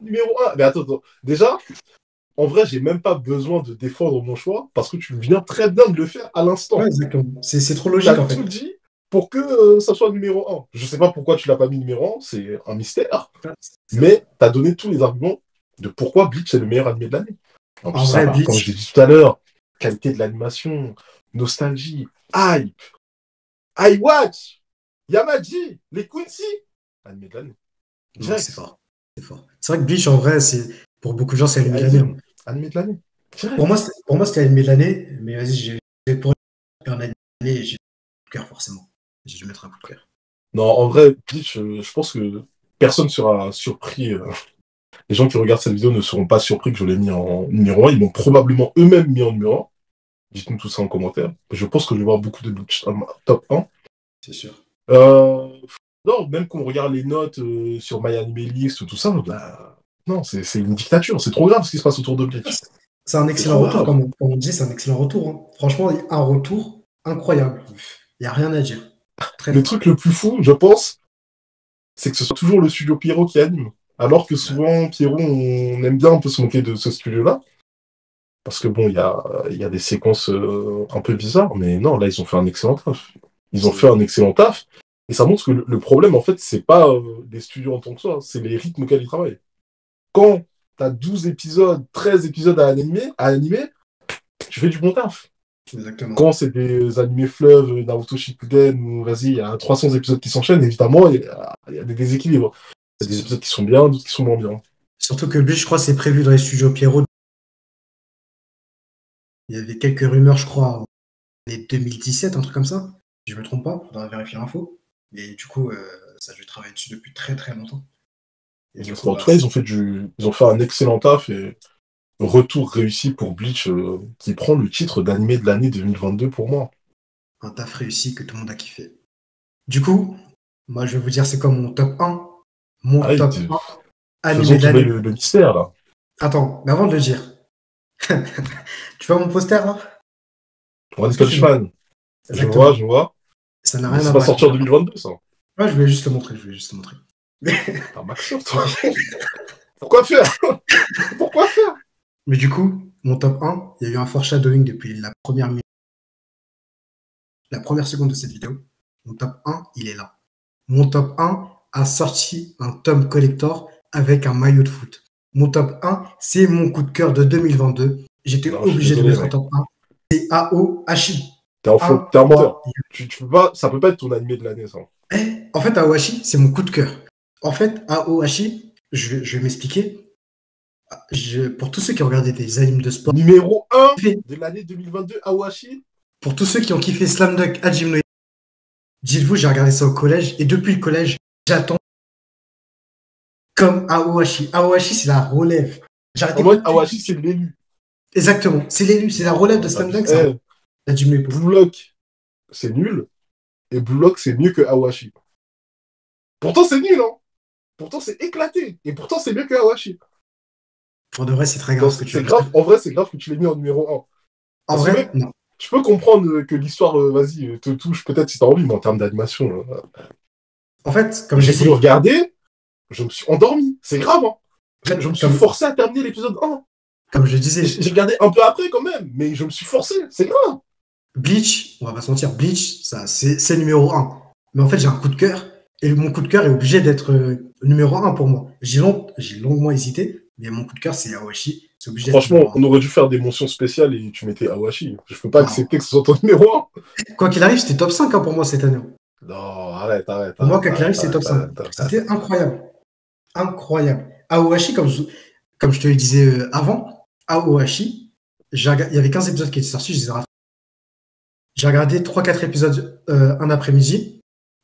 numéro 1, mais attends. Déjà, en vrai, j'ai même pas besoin de défendre mon choix parce que tu viens très bien de le faire à Ouais, l'instant. exactement. C'est trop Tu as logique en tout fait. dit pour que ça soit numéro 1. Je sais pas pourquoi tu l'as pas mis numéro 1, c'est un mystère, Ouais, c'est vrai. mais tu as donné tous les arguments de pourquoi Bleach est le meilleur animé de l'année. En plus, En ça vrai, va, comme je Bleach, l'ai dit tout à l'heure, qualité de l'animation, nostalgie, hype, iWatch, Yamaji, les Quincy, animé de l'année. non, c'est Direct. fort. C'est fort. C'est vrai que Bleach, en vrai, pour beaucoup de gens, c'est Et l'anime de l'année, Aizen, hein. animé de l'année. Pour Direct. moi, c'était l'anime de l'année, mais vas-y, pour un anime de l'année, j'ai un coup de cœur, forcément. J'ai dû mettre un coup de cœur. Non, en vrai, Bleach, je pense que personne sera surpris. Les gens qui regardent cette vidéo ne seront pas surpris que je l'ai mis en numéro 1. Ils m'ont probablement eux-mêmes mis en numéro 1. Dites-nous tout ça en commentaire. Je pense que je vais voir beaucoup de Bleach dans ma top 1. C'est sûr. Euh, non, même quand on regarde les notes sur MyAnimeList, tout ça, bah, non, c'est une dictature. C'est trop grave ce qui se passe autour de Ah, Bleach. c'est un C'est excellent trop retour, grave. comme on dit, c'est un excellent retour, hein. Franchement, un retour incroyable. Il n'y a rien à dire. Très Le fort. truc le plus fou, je pense, c'est que ce soit toujours le studio Pierrot qui anime. Alors que Bah, souvent, Pierrot, on aime bien un peu se moquer de ce studio-là. Parce que bon, il y a des séquences un peu bizarres, mais non, là, ils ont fait un excellent taf. Ils ont fait un excellent taf. Et ça montre que le problème, en fait, c'est pas les studios en tant que ça, c'est les rythmes auxquels ils travaillent. Quand t'as 12 épisodes, 13 épisodes à animer, tu fais du bon taf. exactement. Quand c'est des animés fleuves, Naruto Shippuden, ou vas-y, il y a 300 épisodes qui s'enchaînent, évidemment, il y a des déséquilibres. Il y a C'est des sûr. épisodes qui sont bien, d'autres qui sont moins bien. Surtout que Bleach, je crois, c'est prévu dans les studios Pierrot Il y avait quelques rumeurs, je crois, en année 2017, un truc comme ça. Si je me trompe pas, faudra vérifier l'info. Et du coup, ça, je travaille dessus depuis très très longtemps. Et du coup, En tout cas, ils ont fait un excellent taf et retour réussi pour Bleach, qui prend le titre d'animé de l'année 2022 pour moi. un taf réussi que tout le monde a kiffé. Du coup, moi, je vais vous dire, c'est comme mon top 1. Mon Allez, top 1 animé faisons de tomber l'année. le mystère, là. Attends, mais avant de le dire, tu vois mon poster là? One Est-ce que tu Punch le vois? Man. Exactement. Je vois. Ça n'a Mais rien c'est à pas voir avec sorti en 2022, ça. Ouais, je voulais juste te montrer, Ah, Maxor, toi. Pourquoi faire? Pourquoi faire? Mais du coup, mon top 1, il y a eu un foreshadowing depuis la première seconde de cette vidéo. Mon top 1, il est là. Mon top 1 a sorti un tome collector avec un maillot de foot. Mon top 1, c'est mon coup de cœur de 2022. J'étais Non, je suis obligé de désolé, mettre en mec. top 1. C'est Ao Hashi. T'es un faux, t'es un menteur. Incroyable. Tu peux pas, ça peut pas être ton animé de l'année, ça. En fait, Aohashi, c'est mon coup de cœur. En fait, Aohashi, je vais m'expliquer. Pour tous ceux qui ont regardé des animes de sport, Numéro 1 de l'année 2022, Awashi. pour tous ceux qui ont kiffé Slam Dunk Hajime no Ippo, dites-vous, j'ai regardé ça au collège et depuis le collège, j'attends comme Aohashi. Aohashi, c'est la relève. En J'arrêtais pas mode, de Awashi, c'est l'élu. Exactement, c'est l'élu, c'est la relève de Slam Dunk, ça. Eh, Hajime no Ippo. Blue Lock, c'est nul. Et Blue Lock, c'est mieux que Awashi. Pourtant, c'est nul, hein. Pourtant, c'est éclaté. Et pourtant, c'est mieux que Awashi. Pour de vrai, c'est très grave Donc, ce que tu c'est vas grave. dire. En vrai, c'est grave que tu l'aies mis en numéro 1. En Parce que vrai, même, non. je peux comprendre que l'histoire, vas-y, te touche peut-être si t'as envie, mais en termes d'animation, En fait, comme j'ai j'ai dit, voulu regarder, je me suis endormi. C'est grave, hein. en fait, Je me suis forcé à terminer l'épisode 1. comme je disais, J'ai regardé un peu après quand même, mais je me suis forcé. C'est grave. Bleach, on va pas se mentir, Bleach, ça, c'est numéro 1. Mais en fait, j'ai un coup de cœur, et mon coup de cœur est obligé d'être numéro 1 pour moi. J'ai longuement hésité, mais mon coup de cœur, c'est Aohashi. C'est obligé d'être Franchement, numéro 1. on aurait dû faire des mentions spéciales et tu mettais Awashi. Je peux pas Non. accepter que ce soit ton numéro 1. Quoi qu'il arrive, c'était top 5 hein, pour moi cette année. Non, arrête. Pour moi, quoi qu'il arrive, c'est top 5. C'était incroyable. Incroyable. Aohashi, comme je te le disais avant, Aohashi, il y avait 15 épisodes qui étaient sortis, je les ai rattrapés. J'ai regardé 3-4 épisodes un après-midi.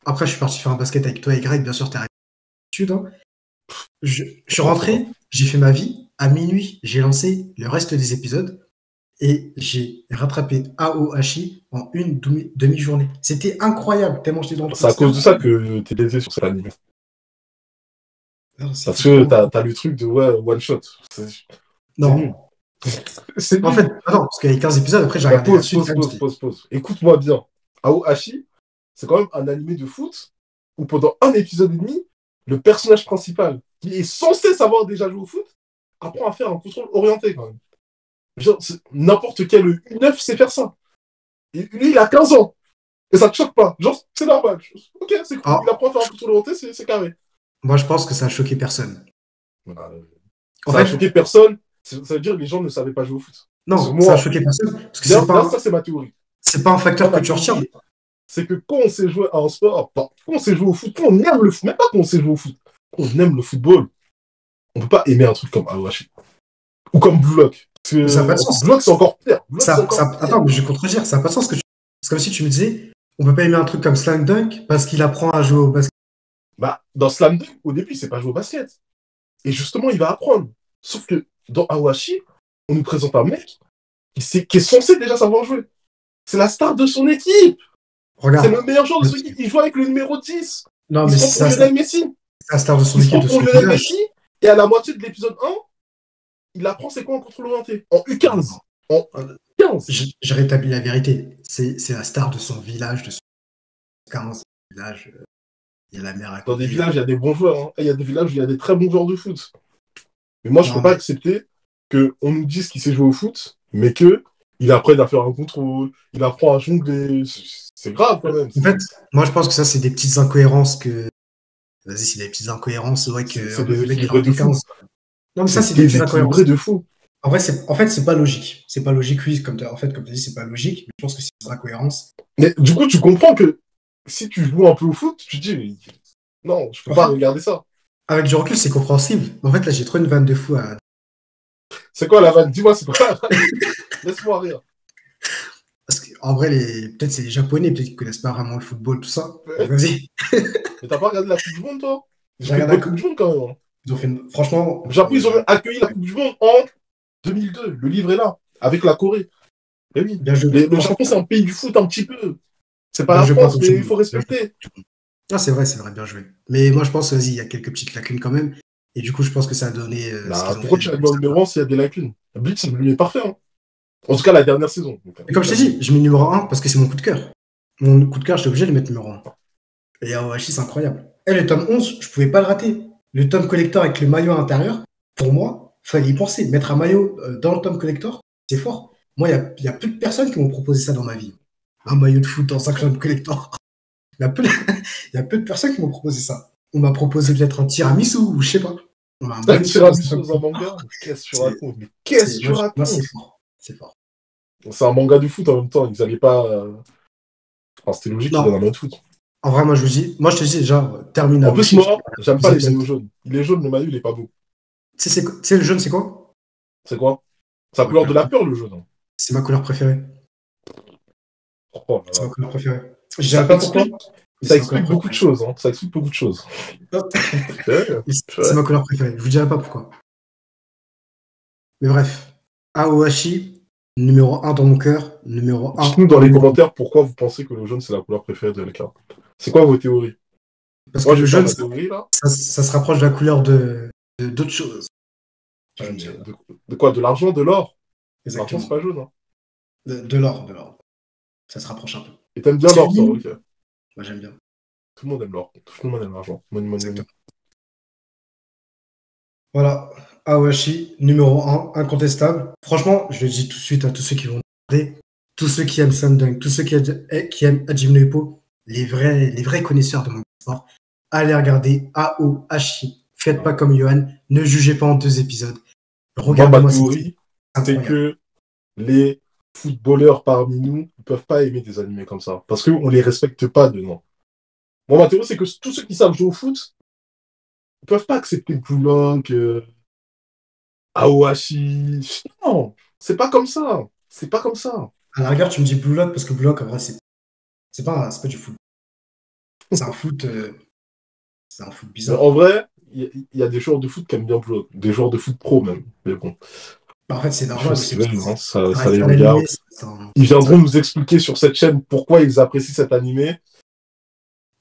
Après, je suis parti faire un basket avec toi et Greg, bien sûr, t'es l'habitude. Hein. Je suis rentré, j'ai fait ma vie. À minuit, j'ai lancé le reste des épisodes et j'ai rattrapé Aohashi en une demi-journée. C'était incroyable, tellement j'étais dans le C'est à truc. cause de ça que t'es baisé sur cet anime. Non, Parce que t'as le truc de one shot. C'est nul. Non. C'est En nul. fait, non, parce qu'il y a 15 épisodes, après j'ai Bah, regardé la suite. pause. Écoute-moi bien. Aohashi, c'est quand même un animé de foot où pendant un épisode et demi, le personnage principal, qui est censé savoir déjà jouer au foot, apprend à faire un contrôle orienté quand même. Genre, n'importe quel U9 sait faire ça. Et lui, il a 15 ans. Et ça te choque pas. Genre, c'est normal. Ok, c'est cool. Ah. Il apprend à faire un contrôle orienté, c'est carré. Moi, je pense que ça a choqué personne. Voilà. En Ça a fait, choqué personne. Ça veut dire que les gens ne savaient pas jouer au foot. non, Moi, ça a choqué personne. Parce que ça, c'est ma théorie. c'est pas un facteur Moi, que tu retires. c'est que quand on sait jouer à un sport, quand on sait jouer au foot, quand on aime le foot, même pas quand on sait jouer au foot, quand on aime le football, on peut pas aimer un truc comme Awashi. Ou comme Blue Lock. Ça n'a pas de sens. Blue Lock, c'est encore pire. Attends, mais je vais contredire, ça n'a pas de sens. C'est comme si tu me disais, on peut pas aimer un truc comme Slam Dunk parce qu'il apprend à jouer au basket. Bah, dans Slam Dunk, au début, il sait pas jouer au basket. Et justement, il va apprendre. Sauf que dans Awashi, on nous présente un mec qui est censé déjà savoir jouer. C'est la star de son équipe. Regarde. C'est le meilleur joueur de son équipe. Il joue avec le numéro 10. Non, il mais se prend pour Lionel Messi. C'est la star de son équipe. Il se prend pour Lionel Messi. Et à la moitié de l'épisode 1, il apprend c'est quoi un contrôle orienté. En U15. En 15. Je rétablis la vérité. C'est la star de son village, de son 15 village. Il y a la mer à côté. Dans des villages, il y a des bons joueurs. Hein. Et il y a des villages où il y a des très bons joueurs de foot. Mais moi, je ne peux pas accepter qu'on nous dise qu'il sait jouer au foot, mais qu'il apprenne à faire un contrôle, il apprend à jongler. C'est grave quand même. En fait, moi, je pense que ça, c'est des petites incohérences que. Vas-y, c'est des petites incohérences, ouais, que. C'est des équilibres de fou. Non, mais ça, c'est des petites incohérences. De fou. En fait, c'est pas logique. C'est pas logique, oui, comme tu as dit, c'est pas logique, mais je pense que c'est des incohérences. Mais du coup, tu comprends que si tu joues un peu au foot, tu te dis, non, je peux pas regarder ça. Avec du recul, c'est compréhensible. En fait, là, j'ai trop une vanne de fou à. C'est quoi la vanne? Dis-moi, c'est quoi la vanne? Laisse-moi rire. En vrai, peut-être c'est les Japonais, peut-être qu'ils connaissent pas vraiment le football, tout ça. Donc, vas-y. Mais t'as pas regardé la Coupe du Monde, toi? Ils J'ai ont fait une regardé la bonne Coupe coupe. du Monde quand même, hein. Ils ont fait franchement, Le Japon, ils ont même accueilli la Coupe du Monde en 2002. Le livre est là, avec la Corée. Eh oui. bien joué. Le Franchement, Japon, c'est un pays du foot un petit peu. C'est pas bien la joué pour la France, Coupe mais du il Monde. faut Bien joué. respecter. Ah, c'est vrai, bien joué. Mais moi, je pense, vas-y, il y a quelques petites lacunes quand même. Et du coup, je pense que ça a donné ce Bah, qu'ils ont pourquoi fait. tu l'as mis en numéro 1 s'il y a des lacunes? Blitz, c'est lui est parfait, hein. En tout cas, la dernière saison. Donc, Et comme je t'ai dit, je mets numéro un parce que c'est mon coup de cœur. Mon coup de cœur, j'étais obligé de le mettre numéro un. Et Aohashi, c'est incroyable. Et le tome 11, je pouvais pas le rater. Le tome collector avec le maillot à l'intérieur, pour moi, fallait y penser. Mettre un maillot dans le tome collector, c'est fort. Moi, il y a peu de personnes qui m'ont proposé ça dans ma vie. Un maillot de foot en 5 tome collector. Il y a peu de, il y a peu de personnes qui m'ont proposé ça. On m'a proposé peut-être un tiramisu ou je sais pas. On m'a un un maillot de foot dans 5 tiramisu tome dans un collector. manga? Qu'est-ce que tu C'est, racontes? Mais qu'est-ce que tu moi, c'est racontes? fort. C'est fort. C'est un manga de foot en même temps. Ils allaient pas. Enfin, c'était logique qu'ils donnent un Non, manga de foot. en vrai, moi, je te dis déjà, termine En plus, Aohashi. moi, j'aime pas les Épisode. maillots jaunes. Il est jaune, le maillot, il est pas beau. Tu sais, le jaune, c'est quoi? C'est quoi? C'est la Ma couleur de couleur la préférée. peur, le jaune, hein. C'est ma couleur préférée. Oh là C'est ma là. couleur préférée. Je Ça dirais pas pourquoi, explique, mais ça c'est ma couleur explique beaucoup de préférée. choses, hein. Ça explique beaucoup de choses. Ouais, Mais c'est ouais. ma couleur préférée. Je vous dirai pas pourquoi. Mais bref. Aohashi, numéro un dans mon cœur, numéro un Dites-nous dans en les numéro 1. commentaires pourquoi vous pensez que le jaune, c'est la couleur préférée de LK. C'est quoi vos théories? Parce que Moi, je le vais faire jaune, ma théorie, là. ça se rapproche de la couleur d'autres choses. Je Ouais, veux mais dire. de quoi? De l'argent, de l'or? L'argent, c'est Exactement. pas jaune, hein. De l'or, de l'or. Ça se rapproche un peu. Et t'aimes bien C'est l'or, toi, féminin. ok. Moi, j'aime bien. Tout le monde aime l'or. Tout le monde aime l'argent. Money, money, money. Exactement. Voilà. Aohashi, numéro un incontestable. Franchement, je le dis tout de suite à tous ceux qui vont regarder, tous ceux qui aiment Slam tous ceux qui aiment Hajime no Ippo, les vrais connaisseurs de mon sport, allez regarder Aohashi. Faites pas comme Johan, ne jugez pas en 2 épisodes. Moi, ma Regardez-moi cette série, théorie, c'est c'est incroyable. que les footballeurs parmi nous ne peuvent pas aimer des animés comme ça. Parce qu'on les respecte pas dedans. Moi, ma théorie, c'est que tous ceux qui savent jouer au foot ne peuvent pas accepter Blue Lock, Aohashi. Non, c'est pas comme ça. C'est pas comme ça. À la rigueur, tu me dis Blue Lock parce que Blue Lock, en vrai, c'est pas du foot. C'est un foot, c'est un foot Mais en bizarre. vrai, il y a des joueurs de foot qui aiment bien Blue Lock. Des joueurs de foot pro, même. Mais bon, Bah, en fait, c'est ils font normal ce aussi qu'ils parce que veulent, hein. ça Ça reste les un animé, regarde. Ils ça viendront reste- nous expliquer sur cette chaîne pourquoi ils apprécient cet animé.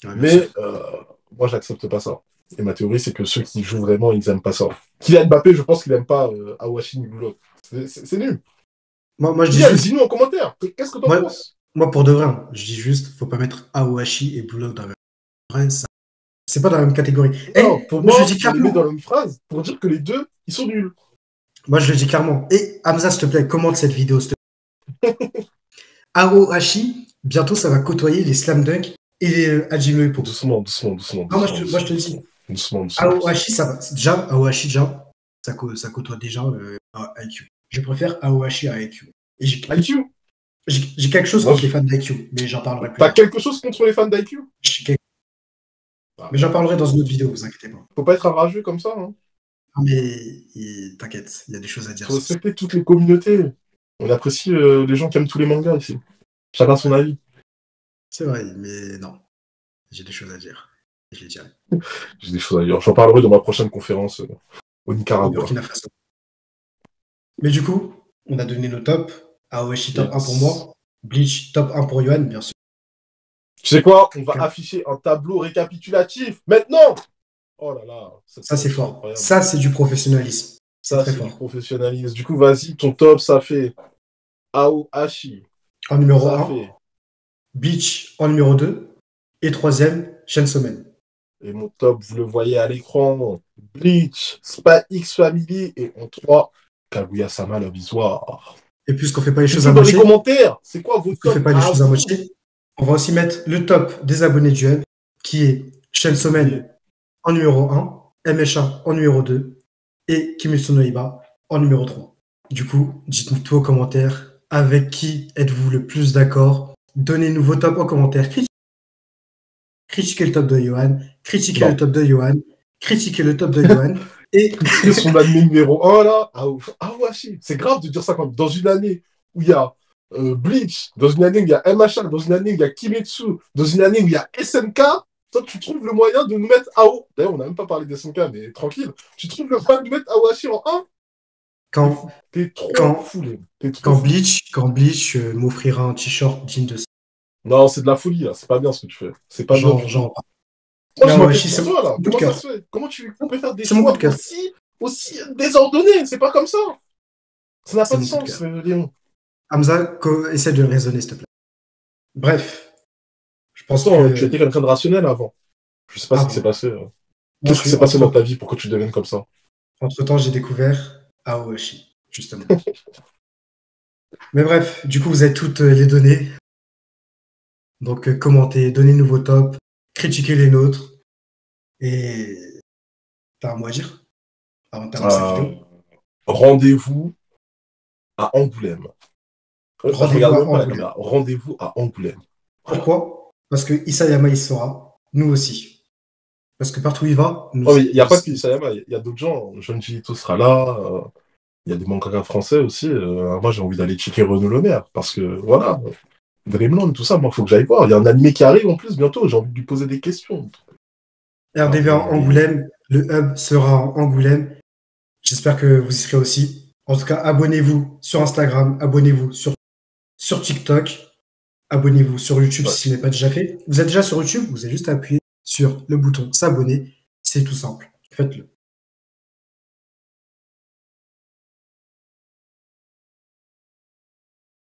ouais, bien sûr. Mais moi, j'accepte pas ça. Et ma théorie, c'est que ceux qui jouent vraiment, ils aiment pas ça. Kylian Mbappé, je pense qu'il aime pas Awashi ni Boulot. C'est nul. Moi, je dis Kylian, juste, dis-nous en commentaire. Qu'est-ce que t'en moi, penses? moi, pour de vrai, hein, je dis juste, faut pas mettre Aohashi et Blue Lock dans la même. Vrai, c'est pas dans la même catégorie. Non, Et pour moi, je le moi, dis on les met dans clairement. la même phrase pour dire que les deux, ils sont nuls. Moi, je le dis clairement. Et Hamza, s'il te plaît, commente cette vidéo, s'il te plaît. Aohashi, bientôt, ça va côtoyer les Slam Dunk et les Hajime no Ippo. Doucement, doucement, doucement, Non, doucement, moi, je doucement, te le dis. doucement. Doucement, doucement, doucement. Aohashi, ça va. Déjà, Aohashi, déjà, ça côtoie déjà IQ. Je préfère Aohashi à IQ. Et IQ? j'ai quelque chose Moi, contre les fans d'IQ, mais j'en parlerai plus t'as tard. quelque chose contre les fans d'IQ? Ah, Mais j'en parlerai dans une autre vidéo, vous inquiétez pas. faut pas être un rageux comme ça, hein. Non, mais t'inquiète, il y a des choses à dire Faut sur ça. respecter toutes les communautés. On apprécie les gens qui aiment tous les mangas ici. Chacun son avis. C'est vrai, mais non, j'ai des choses à dire. Je les dirai. J'ai des choses à dire. J'en parlerai dans ma prochaine conférence au Au Nicaragua. Burkina Faso. Mais du coup, on a donné nos tops. Aohashi top 1 pour Yes. moi. Bleach top 1 pour Yohan, bien sûr. Tu sais quoi? On va afficher un tableau récapitulatif maintenant. Oh là là, cette Ça, c'est transition fort. incroyable. Ça, c'est du professionnalisme. C'est Ça, très c'est du fort. professionnalisme. Du coup, vas-y, ton top, ça fait Aohashi. En numéro Ça 1, fait. Bleach en numéro 2. Et troisième, Chainsaw Man. Et mon top, vous le voyez à l'écran. Bleach, Spy X Family. Et en 3, Kaguya-sama, Love is War. Et puisqu'on fait pas les choses à Dites-nous dans les moitié, commentaires, c'est quoi vos puisqu'on fait tops pas les à choses à vous? moitié, on va aussi mettre le top des abonnés du web, qui est Chainsaw Man en numéro 1, MHA en numéro 2 et Kimetsu no Yaiba en numéro 3. Du coup, dites-nous tout en commentaire. Avec qui êtes-vous le plus d'accord? Donnez-nous vos tops en commentaire. Critiquez le top de Johan, critiquez Non. le top de Johan, critiquez le top de Johan. Et Son année numéro 1, là, Aohashi. C'est grave de dire ça quand même. Dans une année où il y a Bleach, dans une année où il y a MHA, dans une année où il y a Kimetsu, dans une année où il y a SNK, toi, tu trouves le moyen de nous mettre AO. D'ailleurs, on n'a même pas parlé des SNK, mais tranquille. Tu trouves le moyen de mettre Awashi en 1? T'es Quand, fou. T'es trop quand, foulé. T'es trop fou. Quand Bleach m'offrira un t-shirt digne de ça. Non, c'est de la folie, là. C'est pas bien ce que tu fais. C'est pas bien du tout. Genre. Moi, Mais je m'inquiète Awashi, pour c'est toi, là. mon coup de Comment ça cœur. se fait? Comment tu peux faire des C'est mon coup de choix cœur. aussi désordonnés? C'est pas comme ça. Ça n'a pas C'est de mon coup de sens, cœur. Léon. Hamza, essaie de raisonner, s'il te plaît. Bref, je pense Pourtant, tu que. étais quelqu'un de rationnel avant. Je sais pas ce qui s'est Avant. passé. Moi, Qu'est-ce qui s'est passé dans ta vie pour que tu deviennes comme ça? entre-temps, j'ai découvert Awashi, justement. Mais bref, du coup, vous avez toutes les données. Donc, commentez, donnez-nous vos tops, critiquez les nôtres. Et t'as un mot à dire avant de terminer cette Euh, vidéo? Rendez-vous à Angoulême. Je Rendez-vous regarde à même pas la Angoulême. caméra. Rendez-vous à Angoulême. Pourquoi? Parce que Isayama y sera, nous aussi. Parce que partout où il va, Oh, mais il n'y a il pas que Isayama, il y a d'autres gens. Junji Ito sera là. Il y a des mangaka français aussi. Moi, j'ai envie d'aller checker Renaud Le Maire. Parce que, voilà, Dreamland, tout ça, moi, il faut que j'aille voir. Il y a un animé qui arrive en plus bientôt. J'ai envie de lui poser des questions. RDV en Et Angoulême, le hub sera en Angoulême. J'espère que vous y serez aussi. En tout cas, abonnez-vous sur Instagram, abonnez-vous sur TikTok, abonnez-vous sur YouTube ouais. si ce n'est pas déjà fait. Vous êtes déjà sur YouTube, vous avez juste à appuyer sur le bouton s'abonner. C'est tout simple. Faites-le.